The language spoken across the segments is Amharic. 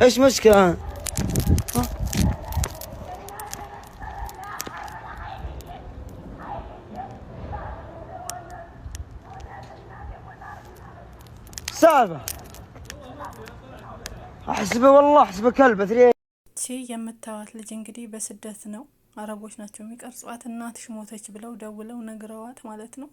ايش مشكلة؟ سالفة احسبه والله احسبه كلبة ثري የምታዋት ልጅ እንግዲህ በስደት ነው። አረቦች ናቸው የሚቀርጿት። እናትሽ ሞተች ብለው ደውለው ነግረዋት ማለት ነው።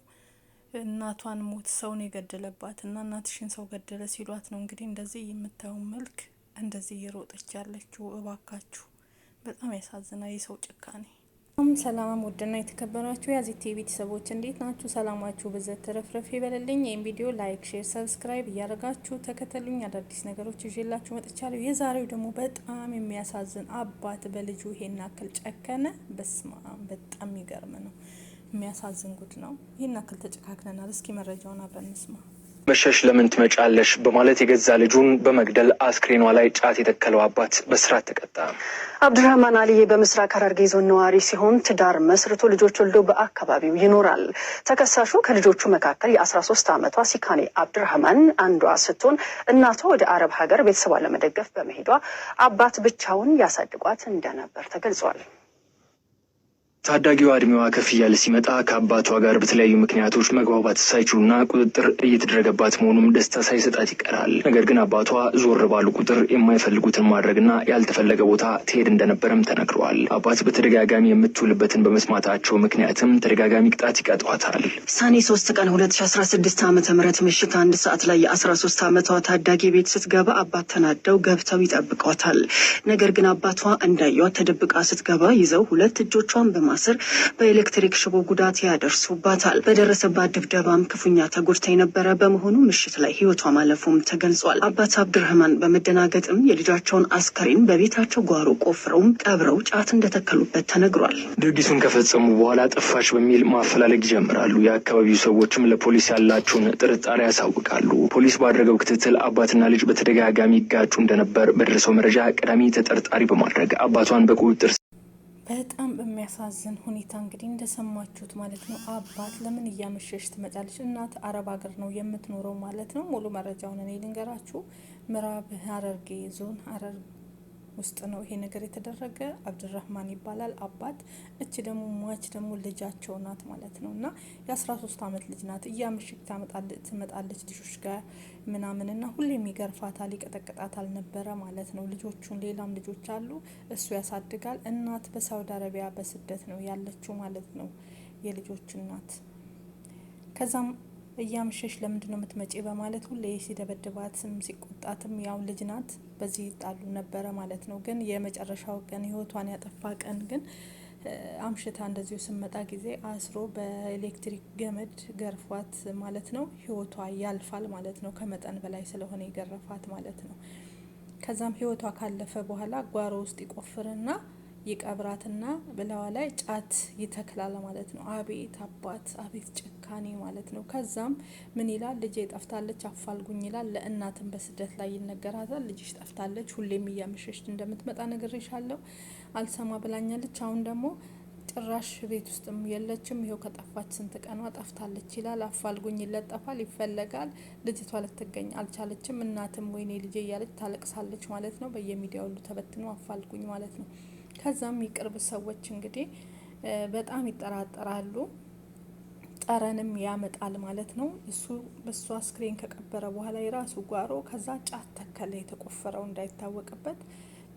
እናቷን ሞት ሰውን የገደለባት እና እናትሽን ሰው ገደለ ሲሏት ነው እንግዲህ እንደዚህ የምታየው መልክ እንደዚህ እየሮጠች ያለችው። እባካችሁ በጣም ያሳዝናል የሰው ጭካኔ። ሰላም ውድና የተከበራችሁ የዚህ ቲቪ ቤተሰቦች እንዴት ናችሁ? ሰላማችሁ በዘት ተረፍረፍ ይበልልኝ። ይህን ቪዲዮ ላይክ፣ ሼር፣ ሰብስክራይብ እያደረጋችሁ ተከተሉኝ። አዳዲስ ነገሮች ይዤላችሁ መጥቻለሁ። የዛሬው ደግሞ በጣም የሚያሳዝን አባት በልጁ ይሄን ያክል ጨከነ። በስማም በጣም የሚገርም ነው። የሚያሳዝን ጉድ ነው። ይሄን ያክል ተጨካክነናል። እስኪ መረጃውን አብረን እንስማ። መሸሽ ለምን ትመጫለሽ በማለት የገዛ ልጁን በመግደል አስክሬኗ ላይ ጫት የተከለው አባት በስራት ተቀጣ። አብዱራህማን አሊዬ በምስራቅ ሐረርጌ ዞን ነዋሪ ሲሆን ትዳር መስርቶ ልጆች ወልዶ በአካባቢው ይኖራል። ተከሳሹ ከልጆቹ መካከል የ13 ዓመቷ ሲካኔ አብዱራህማን አንዷ ስትሆን እናቷ ወደ አረብ ሀገር ቤተሰቧን ለመደገፍ በመሄዷ አባት ብቻውን ያሳድጓት እንደነበር ተገልጿል። ታዳጊዋ እድሜዋ ከፍ እያለ ሲመጣ ከአባቷ ጋር በተለያዩ ምክንያቶች መግባባት ሳይችሉና ቁጥጥር እየተደረገባት መሆኑም ደስታ ሳይሰጣት ይቀራል። ነገር ግን አባቷ ዞር ባሉ ቁጥር የማይፈልጉትን ማድረግና ያልተፈለገ ቦታ ትሄድ እንደነበረም ተነግረዋል። አባት በተደጋጋሚ የምትውልበትን በመስማታቸው ምክንያትም ተደጋጋሚ ቅጣት ይቀጧታል። ሰኔ 3 ቀን 2016 ዓ.ም ምሽት 1 ሰዓት ላይ የ13 ዓመቷ ታዳጊ ቤት ስትገባ አባት ተናደው ገብተው ይጠብቋታል። ነገር ግን አባቷ እንዳያት ተደብቃ ስትገባ ይዘው ሁለት እጆቿን ስር በኤሌክትሪክ ሽቦ ጉዳት ያደርሱባታል። በደረሰባት ድብደባም ክፉኛ ተጎድታ የነበረ በመሆኑ ምሽት ላይ ህይወቷ ማለፉም ተገልጿል። አባት አብዱራህማን በመደናገጥም የልጃቸውን አስከሬን በቤታቸው ጓሮ ቆፍረውም ቀብረው ጫት እንደተከሉበት ተነግሯል። ድርጊቱን ከፈጸሙ በኋላ ጠፋች በሚል ማፈላለግ ይጀምራሉ። የአካባቢው ሰዎችም ለፖሊስ ያላቸውን ጥርጣሬ ያሳውቃሉ። ፖሊስ ባደረገው ክትትል አባትና ልጅ በተደጋጋሚ ይጋጩ እንደነበር በደረሰው መረጃ ቀዳሚ ተጠርጣሪ በማድረግ አባቷን በቁጥጥር በጣም በሚያሳዝን ሁኔታ እንግዲህ እንደሰማችሁት ማለት ነው። አባት ለምን እያመሸሽ ትመጫለች? እናት አረብ ሀገር ነው የምትኖረው ማለት ነው። ሙሉ መረጃውን እኔ ልንገራችሁ። ምዕራብ ሐረርጌ ዞን ሐረር ውስጥ ነው ይሄ ነገር የተደረገ። አብዱራህማን ይባላል አባት። እች ደግሞ ሟች ደግሞ ልጃቸው ናት ማለት ነው። እና የ13 ዓመት ልጅ ናት። እያመሸች ትመጣለች ልጆች ጋር ምናምንና ሁሌም ይገርፋታል፣ ይቀጠቅጣታል ነበረ ማለት ነው። ልጆቹን ሌላም ልጆች አሉ እሱ ያሳድጋል። እናት በሳውዲ አረቢያ በስደት ነው ያለችው ማለት ነው፣ የልጆች እናት። ከዛም እያመሸሽ ለምንድን ነው የምትመጪ በማለት ሁሌ ሲደበድባትም ሲቆጣትም ያው ልጅ ናት፣ በዚህ ይጣሉ ነበረ ማለት ነው። ግን የመጨረሻው ቀን ህይወቷን ያጠፋ ቀን ግን አምሽታ እንደዚሁ ስመጣ ጊዜ አስሮ በኤሌክትሪክ ገመድ ገርፏት ማለት ነው ህይወቷ ያልፋል ማለት ነው። ከመጠን በላይ ስለሆነ የገረፋት ማለት ነው። ከዛም ህይወቷ ካለፈ በኋላ ጓሮ ውስጥ ይቆፍርና ይቀብራትና በላዋ ላይ ጫት ይተክላል ማለት ነው። አቤት አባት አቤት ጭካኔ ማለት ነው። ከዛም ምን ይላል? ልጄ ጠፍታለች አፋልጉኝ ይላል። ለእናትም በስደት ላይ ይነገራታል። ልጅሽ ጠፍታለች፣ ሁሌም እያመሸሽ እንደምትመጣ ነግሬሻለሁ፣ አልሰማ ብላኛለች። አሁን ደግሞ ጭራሽ ቤት ውስጥም የለችም፣ ይኸው ከጠፋች ስንት ቀኗ ጠፍታለች ይላል። አፋልጉኝ ይለጠፋል፣ ይፈለጋል። ልጅቷ ልትገኝ አልቻለችም። እናትም ወይኔ ልጄ እያለች ታለቅሳለች ማለት ነው። በየሚዲያው ሁሉ ተበትኖ አፋልጉኝ ማለት ነው። ከዛም የቅርብ ሰዎች እንግዲህ በጣም ይጠራጠራሉ፣ ጠረንም ያመጣል ማለት ነው። እሱ በሱ አስክሬን ከቀበረ በኋላ የራሱ ጓሮ ከዛ ጫት ተከለ፣ የተቆፈረው እንዳይታወቅበት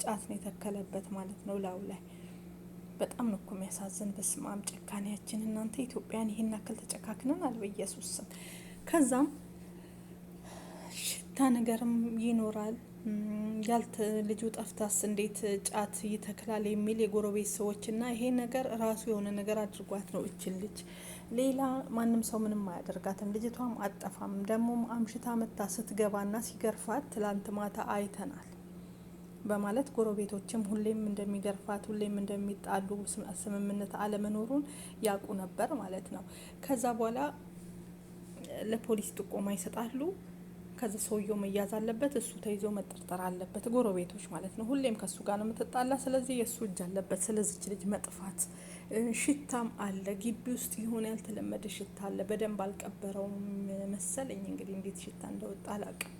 ጫት ነው የተከለበት ማለት ነው ላዩ ላይ። በጣም ነው እኮ የሚያሳዝን። በስማም ጭካኔያችን እናንተ ኢትዮጵያን ይሄን ያክል ተጨካክነናል በኢየሱስ ስም። ከዛም ሽታ ነገርም ይኖራል። ልጁ ጠፍታስ እንዴት ጫት ይተክላል የሚል የጎረቤት ሰዎችና ይሄ ነገር ራሱ የሆነ ነገር አድርጓት ነው እችን ልጅ። ሌላ ማንም ሰው ምንም አያደርጋትም። ልጅቷም አጠፋም። ደግሞ አምሽታ መታ ስትገባና ሲገርፋት ትላንት ማታ አይተናል በማለት ጎረቤቶችም ሁሌም እንደሚገርፋት ሁሌም እንደሚጣሉ ስምምነት አለመኖሩን ያውቁ ነበር ማለት ነው። ከዛ በኋላ ለፖሊስ ጥቆማ ይሰጣሉ። ከዛ ሰውየው መያዝ አለበት፣ እሱ ተይዞ መጠርጠር አለበት። ጎረቤቶች ማለት ነው። ሁሌም ከሱ ጋር ነው የምትጣላ። ስለዚህ የሱ እጅ አለበት ስለዚች ልጅ መጥፋት። ሽታም አለ ግቢ ውስጥ የሆነ ያልተለመደ ሽታ አለ። በደንብ አልቀበረውም መሰለኝ እንግዲህ እንዴት ሽታ እንደወጣ አላውቅም።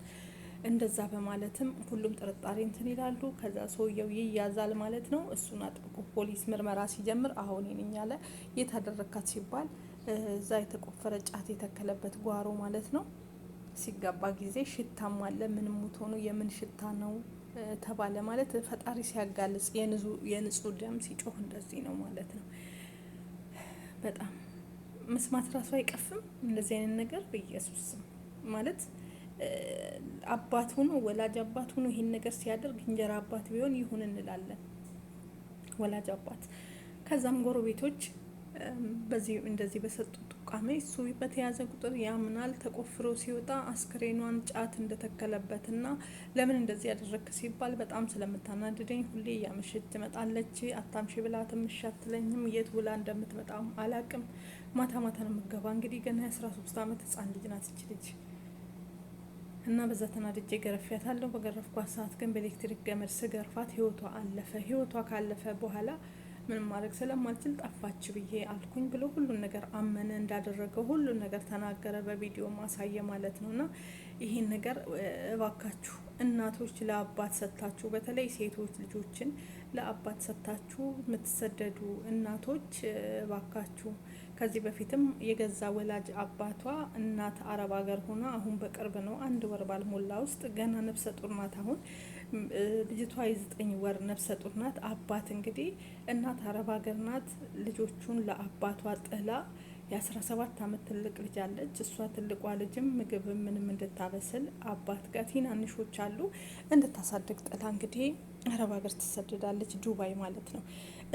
እንደዛ በማለትም ሁሉም ጥርጣሬ እንትን ይላሉ። ከዛ ሰውየው ይያዛል ማለት ነው። እሱን አጥብቆ ፖሊስ ምርመራ ሲጀምር አሁን ይሄን ያለ የታደረካት ሲባል እዛ የተቆፈረ ጫት የተከለበት ጓሮ ማለት ነው ሲገባ ጊዜ ሽታም አለ። ምንም ሙት ሆኖ የምን ሽታ ነው ተባለ ማለት ፈጣሪ ሲያጋልጽ የንጹህ ደም ሲጮህ እንደዚህ ነው ማለት ነው። በጣም መስማት ራሱ አይቀፍም እንደዚህ አይነት ነገር በኢየሱስ ማለት አባት ሆኖ ወላጅ አባት ሆኖ ይሄን ነገር ሲያደርግ እንጀራ አባት ቢሆን ይሁን እንላለን። ወላጅ አባት ከዛም ጎረቤቶች በዚህ እንደዚህ በሰጡት ጥቋሜ እሱ በተያዘ ቁጥር ያምናል። ተቆፍሮ ሲወጣ አስክሬኗን ጫት እንደተከለበትና ለምን እንደዚህ ያደረክ ሲባል በጣም ስለምታናድደኝ ሁሌ ያመሸች ትመጣለች። አታምሽ ብላትም እሺ አትለኝም። የት ውላ እንደምትመጣም አላቅም። ማታ ማታ ነው የምገባ። እንግዲህ ገና 13 አመት ህጻን ልጅ ናት እች ልጅ እና በዛ ተናድጄ ገረፊያታለሁ። በገረፍኳት ሰዓት ግን በኤሌክትሪክ ገመድ ስገርፋት ህይወቷ አለፈ። ህይወቷ ካለፈ በኋላ ምንም ማድረግ ስለማልችል ጠፋች ብዬ አልኩኝ ብሎ ሁሉን ነገር አመነ። እንዳደረገው ሁሉን ነገር ተናገረ። በቪዲዮ ማሳየ ማለት ነውና ይሄን ነገር እባካችሁ እናቶች ለአባት ሰጥታችሁ በተለይ ሴቶች ልጆችን ለአባት ሰጥታችሁ የምትሰደዱ እናቶች እባካችሁ ከዚህ በፊትም የገዛ ወላጅ አባቷ እናት አረብ ሀገር ሆና አሁን በቅርብ ነው 1 ወር ባልሞላ ውስጥ ገና ነፍሰ ጡር ናት። አሁን ልጅቷ የ9 ወር ነፍሰ ጡር ናት። አባት እንግዲህ እናት አረብ ሀገር ናት። ልጆቹን ለአባቷ ጥላ የ17 አመት ትልቅ ልጅ አለች። እሷ ትልቋ ልጅም ምግብ ምንም እንድታበስል አባት ጋር ትናንሾች አሉ እንድታሳድግ ጥላ እንግዲህ አረብ ሀገር ትሰደዳለች። ዱባይ ማለት ነው።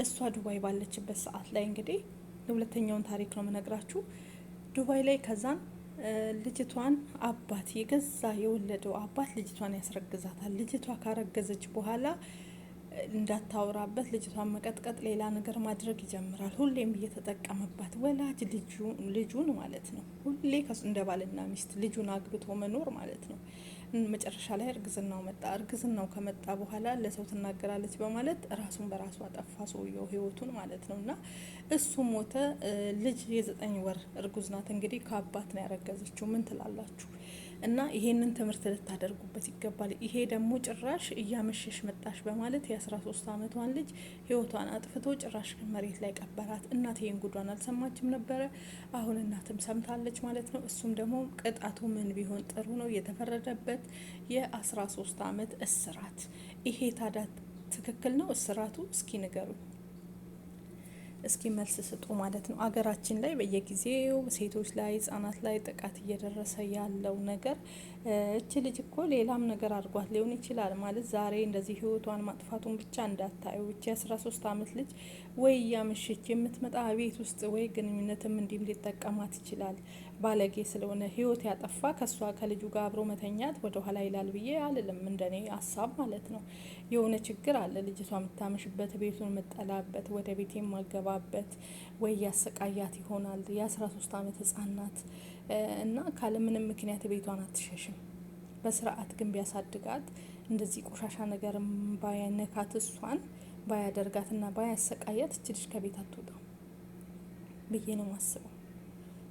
እሷ ዱባይ ባለችበት ሰዓት ላይ እንግዲህ ሁለተኛውን ታሪክ ነው የምነግራችሁ። ዱባይ ላይ ከዛን ልጅቷን አባት የገዛ የወለደው አባት ልጅቷን ያስረግዛታል። ልጅቷ ካረገዘች በኋላ እንዳታወራበት ልጅቷን መቀጥቀጥ፣ ሌላ ነገር ማድረግ ይጀምራል። ሁሌም እየተጠቀመባት ወላጅ ልጁን ማለት ነው። ሁሌ እንደ ባልና ሚስት ልጁን አግብቶ መኖር ማለት ነው። መጨረሻ ላይ እርግዝናው መጣ። እርግዝናው ከመጣ በኋላ ለሰው ትናገራለች በማለት ራሱን በራሱ አጠፋ ሰውየው ህይወቱን ማለት ነው። እና እሱ ሞተ። ልጅ የ9 ወር እርጉዝ ናት። እንግዲህ ከአባት ነው ያረገዘችው። ምን ትላላችሁ? እና ይሄንን ትምህርት ልታደርጉበት ይገባል። ይሄ ደግሞ ጭራሽ እያመሸሽ መጣሽ በማለት የ13 አመቷን ልጅ ህይወቷን አጥፍቶ ጭራሽ መሬት ላይ ቀበራት። እናት ይሄን ጉዷን አልሰማችም ነበረ። አሁን እናትም ሰምታለች ማለት ነው። እሱም ደግሞ ቅጣቱ ምን ቢሆን ጥሩ ነው? የተፈረደበት የ13 አመት እስራት። ይሄ ታዲያ ትክክል ነው እስራቱ? እስኪ ንገሩ፣ እስኪ መልስ ስጡ ማለት ነው። አገራችን ላይ በየጊዜው ሴቶች ላይ ህጻናት ላይ ጥቃት እየደረሰ ያለው ነገር እች ልጅ እኮ ሌላም ነገር አድርጓት ሊሆን ይችላል ማለት ዛሬ እንደዚህ ህይወቷን ማጥፋቱን ብቻ እንዳታዩ። እቺ 13 አመት ልጅ ወይ ያመሸች የምትመጣ ቤት ውስጥ ወይ ግንኙነትም እንዲም ሊጠቀማት ይችላል። ባለጌ ስለሆነ ህይወት ያጠፋ ከሷ ከልጁ ጋር አብሮ መተኛት ወደ ኋላ ይላል ብዬ አልልም፣ እንደኔ ሀሳብ ማለት ነው። የሆነ ችግር አለ። ልጅቷ የምታመሽበት፣ ቤቱን የምጠላበት፣ ወደ ቤት የማገባበት ወይ ያሰቃያት ይሆናል። የ13 አመት ህጻን ናት እና ካለ ምንም ምክንያት ቤቷን አትሸሽም። በስርዓት ግን ቢያሳድጋት እንደዚህ ቆሻሻ ነገር ባያነካት እሷን ባያደርጋትና ባያሰቃያት እች ልጅ ከቤት አትወጣም ብዬ ነው ማስበው።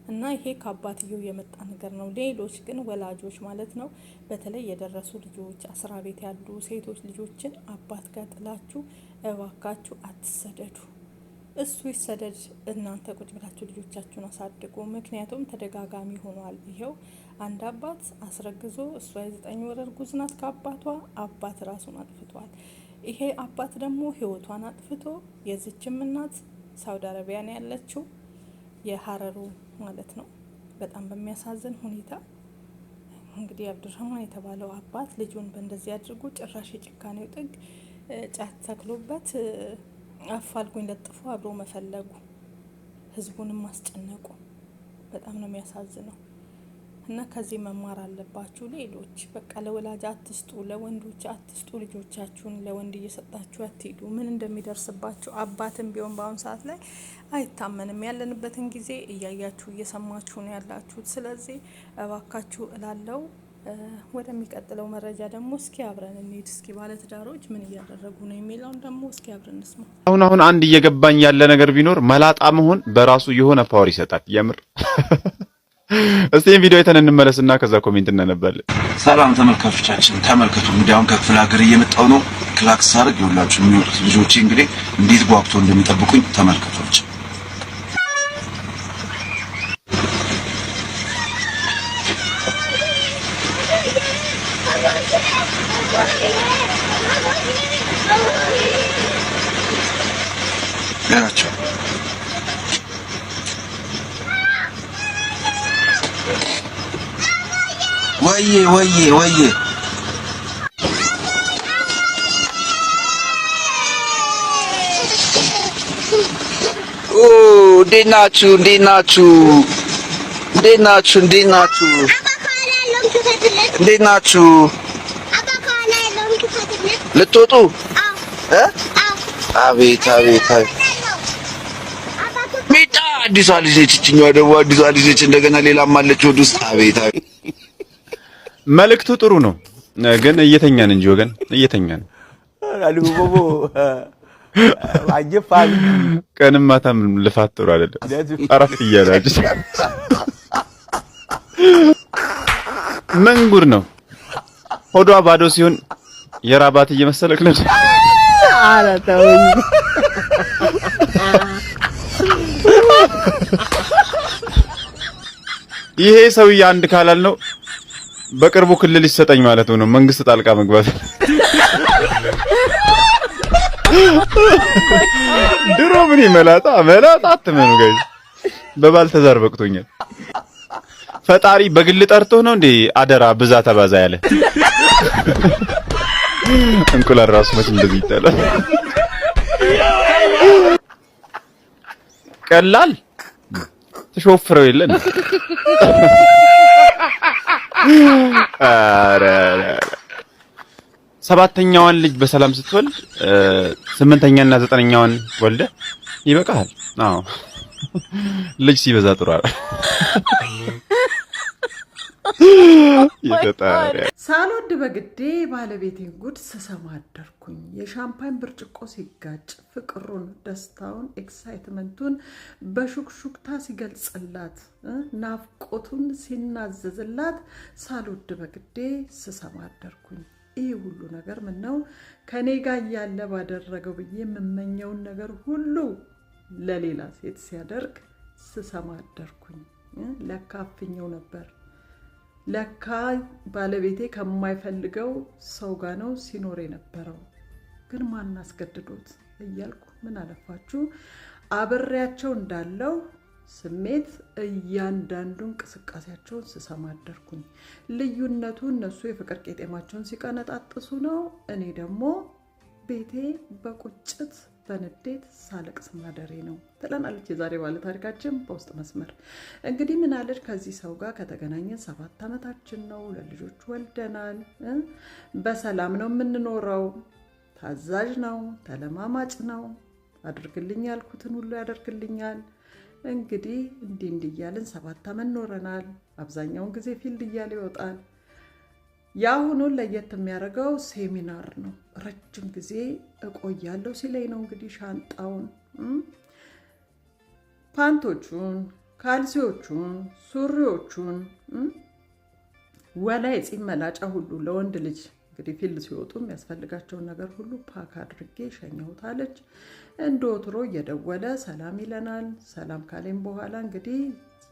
እና ይሄ ከአባትየው የመጣ ነገር ነው። ሌሎች ግን ወላጆች ማለት ነው በተለይ የደረሱ ልጆች፣ አስራ ቤት ያሉ ሴቶች ልጆችን አባት ጋር ጥላችሁ እባካችሁ አትሰደዱ። እሱ ይሰደድ፣ እናንተ ቁጭ ብላችሁ ልጆቻችሁን አሳድጉ። ምክንያቱም ተደጋጋሚ ሆኗል። ይኸው አንድ አባት አስረግዞ እሷ የ9 ወር እርጉዝ ናት ከአባቷ አባት ራሱን አጥፍቷል። ይሄ አባት ደግሞ ህይወቷን አጥፍቶ የዚችም እናት ሳውዲ አረቢያ ነው ያለችው፣ የሀረሩ ማለት ነው። በጣም በሚያሳዝን ሁኔታ እንግዲህ አብዱራህማን የተባለው አባት ልጁን በእንደዚህ አድርጎ ጭራሽ የጭካኔው ጥግ ጫት ተክሎበት አፋልጉኝ ለጥፎ አብሮ መፈለጉ ህዝቡንም ማስጨነቁ በጣም ነው የሚያሳዝነው። እና ከዚህ መማር አለባችሁ ሌሎች። በቃ ለወላጅ አትስጡ፣ ለወንዶች አትስጡ። ልጆቻችሁን ለወንድ እየሰጣችሁ አትሄዱ። ምን እንደሚደርስባችሁ አባትም ቢሆን በአሁኑ ሰዓት ላይ አይታመንም። ያለንበትን ጊዜ እያያችሁ እየሰማችሁ ነው ያላችሁት። ስለዚህ እባካችሁ እላለው። ወደሚቀጥለው መረጃ ደግሞ እስኪ አብረን እንሂድ። እስኪ ባለትዳሮች ምን እያደረጉ ነው የሚለውን ደግሞ እስኪ አብረን እንስማ። አሁን አንድ እየገባኝ ያለ ነገር ቢኖር መላጣ መሆን በራሱ የሆነ ፓወር ይሰጣል። የምር እስቲ ቪዲዮ አይተን እንመለስና ከዛ ኮሜንት እናነባለን። ሰላም ተመልካቾቻችን ተመልከቱ። እንግዲህ አሁን ከክፍለ ሀገር እየመጣው ነው። ክላክስ አድርግ ይውላችሁ የሚወጡት ልጆቼ እንግዲህ እንዴት ጓጉቶ እንደሚጠብቁኝ ተመልከቶች። ያቸው ወዬ እንዴት ናችሁ? ልትወጡ? አቤት ሚጣ አዲሷ ልጅ ነች። እችኛዋ ደግሞ አዲሷ ልጅ ነች። እንደገና ሌላም አለች ወደ ውስጥ። አቤት መልእክቱ ጥሩ ነው፣ ግን እየተኛን እንጂ ወገን እየተኛን አልቦቦ አጀፋል ቀንም ማታም ልፋት ጥሩ አይደለም። አረፍ እያላችሁ ምን ጉድ ነው? ሆዷ ባዶ ሲሆን የራባት እየመሰለክ ነው። ኧረ ተውኝ። ይሄ ሰውዬ አንድ ካላል ነው በቅርቡ ክልል ይሰጠኝ ማለት ነው። መንግስት ጣልቃ መግባት ድሮ ምን መላጣ አትመኑ ጋይስ። በባል ተዛር በቅቶኛል። ፈጣሪ በግል ጠርቶ ነው እንዴ አደራ ብዛ ተባዛ ያለ? እንቁላል ራሱ መች እንደዚህ ይጣላል? ቀላል ተሾፍረው የለን። ሰባተኛዋን ልጅ በሰላም ስትወልድ ስምንተኛና ዘጠነኛዋን ወልደ ይበቃል። አዎ ልጅ ሲበዛ ጥሩ አይደል? ይፈጣሪ ሳልወድ በግዴ ባለቤቴን ጉድ ስሰማ አደርኩኝ። የሻምፓኝ ብርጭቆ ሲጋጭ ፍቅሩን፣ ደስታውን፣ ኤክሳይትመንቱን በሹክሹክታ ሲገልጽላት፣ ናፍቆቱን ሲናዘዝላት ሳልወድ በግዴ ስሰማ አደርኩኝ። ይህ ሁሉ ነገር ምን ነው ከኔ ጋር ያለ ባደረገው ብዬ የምመኘውን ነገር ሁሉ ለሌላ ሴት ሲያደርግ ስሰማ አደርኩኝ። ለካፍኛው ነበር። ለካ ባለቤቴ ከማይፈልገው ሰው ጋር ነው ሲኖር የነበረው። ግን ማን አስገድዶት እያልኩ ምን አለፋችሁ አብሬያቸው እንዳለው ስሜት እያንዳንዱ እንቅስቃሴያቸውን ስሰማ አደርኩኝ። ልዩነቱ እነሱ የፍቅር ቄጤማቸውን ሲቀነጣጥሱ ነው፣ እኔ ደግሞ ቤቴ በቁጭት በንዴት ሳለቅስ ማደሬ ነው ትለናለች የዛሬ ባለ ታሪካችን በውስጥ መስመር። እንግዲህ ምን አለች? ከዚህ ሰው ጋር ከተገናኘን 7 ዓመታችን ነው። ለልጆች ወልደናል። በሰላም ነው የምንኖረው። ታዛዥ ነው፣ ተለማማጭ ነው። አድርግልኝ ያልኩትን ሁሉ ያደርግልኛል። እንግዲህ እንዲህ እያልን 7 ዓመት ኖረናል። አብዛኛውን ጊዜ ፊልድ እያለ ይወጣል። ያሁኑን ለየት የሚያደርገው ሴሚናር ነው። ረጅም ጊዜ እቆያለሁ ሲለኝ ነው እንግዲህ ሻንጣውን፣ ፓንቶቹን፣ ካልሲዎቹን፣ ሱሪዎቹን ወላይ ጺም መላጫ ሁሉ ለወንድ ልጅ እንግዲህ ፊልድ ሲወጡ የሚያስፈልጋቸውን ነገር ሁሉ ፓክ አድርጌ ሸኘሁታለች። እንደ ወትሮ እየደወለ ሰላም ይለናል። ሰላም ካለኝ በኋላ እንግዲህ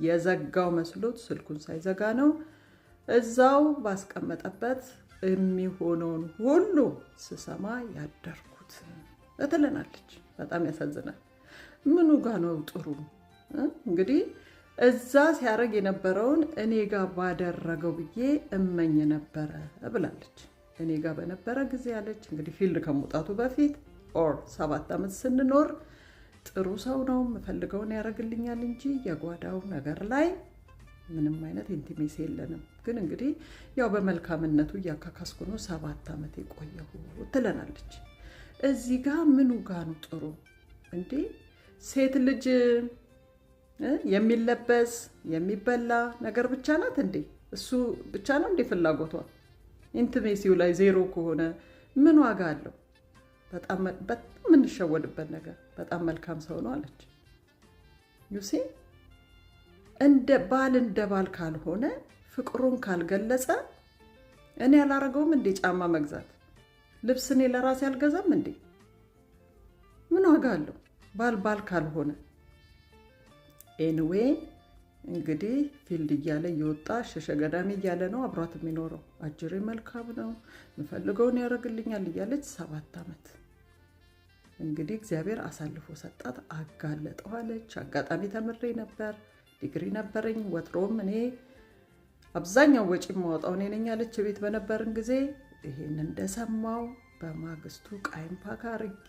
የዘጋው መስሎት ስልኩን ሳይዘጋ ነው እዛው ባስቀመጠበት የሚሆነውን ሁሉ ስሰማ ያደርኩት እትለናለች። በጣም ያሳዝናል። ምኑ ጋር ነው ጥሩ? እንግዲህ እዛ ሲያደርግ የነበረውን እኔ ጋር ባደረገው ብዬ እመኝ ነበረ ብላለች። እኔ ጋር በነበረ ጊዜ ያለች እንግዲህ ፊልድ ከመውጣቱ በፊት 7 ዓመት ስንኖር ጥሩ ሰው ነው፣ የምፈልገውን ያደርግልኛል እንጂ የጓዳው ነገር ላይ ምንም አይነት ኢንቲሜሲ የለንም። ግን እንግዲህ ያው በመልካምነቱ እያካካስኩ ነው 7 ዓመት የቆየሁ ትለናለች። እዚህ ጋር ምኑ ጋር ነው ጥሩ እንዴ? ሴት ልጅ የሚለበስ የሚበላ ነገር ብቻ ናት እንዴ? እሱ ብቻ ነው እንዴ ፍላጎቷ? ኢንቲሜሲው ላይ ዜሮ ከሆነ ምን ዋጋ አለው? በጣም የምንሸወድበት ነገር። በጣም መልካም ሰው ነው አለች። ዩሲ እንደ ባል ካልሆነ ፍቅሩን ካልገለጸ እኔ ያላረገውም እንዴ ጫማ መግዛት ልብስ እኔ ለራሴ አልገዛም እንዴ ምን ዋጋ አለው ባል ካልሆነ ኤኒዌይ እንግዲህ ፊልድ እያለ ይወጣ ሸሸገዳሚ እያለ ነው አብሯት የሚኖረው አጅሬ መልካም ነው ምፈልገውን ያረግልኛል እያለች 7 አመት እንግዲህ እግዚአብሔር አሳልፎ ሰጣት አጋለጠዋለች አጋጣሚ ተምሬ ነበር ዲግሪ ነበረኝ ወትሮም እኔ አብዛኛው ወጪ ማውጣው እኔ ነኝ አለች ቤት በነበርን ጊዜ ይሄን እንደሰማው በማግስቱ ቃይም ፓካርጌ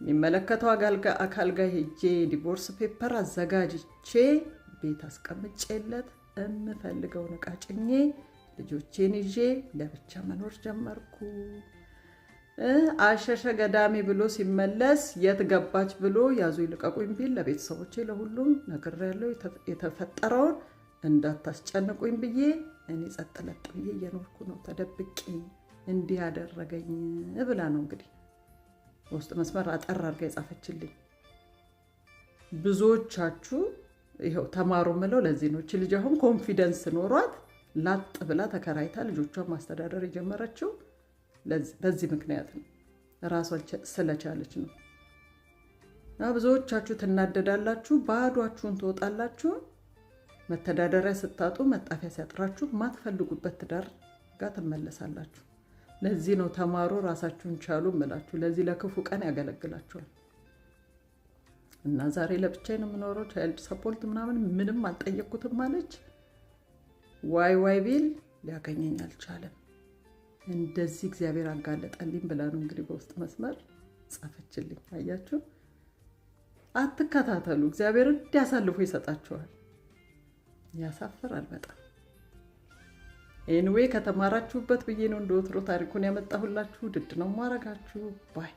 የሚመለከተው አካል ጋር ሄጄ ዲቮርስ ፔፐር አዘጋጅቼ ቤት አስቀምጬለት እምፈልገውን ዕቃ ጭኜ ልጆቼን ይዤ ለብቻ መኖር ጀመርኩ አሸሸ ገዳሚ ብሎ ሲመለስ የት ገባች ብሎ ያዙ ይልቀቁኝ ቢል ለቤተሰቦቼ ለሁሉም ነግሬያለሁ የተፈጠረውን እንዳታስጨንቁኝ ብዬ እኔ ጸጥለጥ ብዬ እየኖርኩ ነው ተደብቄ እንዲህ ያደረገኝ ብላ ነው እንግዲህ ውስጥ መስመር አጠር አድርጋ የጻፈችልኝ ብዙዎቻችሁ ይሄው ተማሩ ምለው ለዚህ ነው እቺ ልጅ አሁን ኮንፊደንስ ኖሯት ላጥ ብላ ተከራይታ ልጆቿን ማስተዳደር የጀመረችው በዚህ ምክንያት ነው ራሷን ስለቻለች ነው ብዙዎቻችሁ ትናደዳላችሁ ባዷችሁን ትወጣላችሁ መተዳደሪያ ስታጡ መጣፊያ ሲያጥራችሁ ማትፈልጉበት ትዳር ጋር ተመለሳላችሁ ለዚህ ነው ተማሩ ራሳችሁን ቻሉ እምላችሁ ለዚህ ለክፉ ቀን ያገለግላችኋል እና ዛሬ ለብቻዬ ነው የምኖረው ቻይልድ ሰፖርት ምንም አልጠየቅኩትም ማለች ዋይ ቢል ሊያገኘኝ አልቻለም እንደዚህ እግዚአብሔር አጋለጠልኝ ብላ ነው እንግዲህ በውስጥ መስመር ጻፈችልኝ አያችሁ አትከታተሉ እግዚአብሔር እንዲያሳልፎ ይሰጣችኋል ያሳፍራል በጣም ኤኒዌይ ከተማራችሁበት ብዬ ነው እንደወትሮ ታሪኩን ያመጣሁላችሁ ድድ ነው ማረጋችሁ ባይ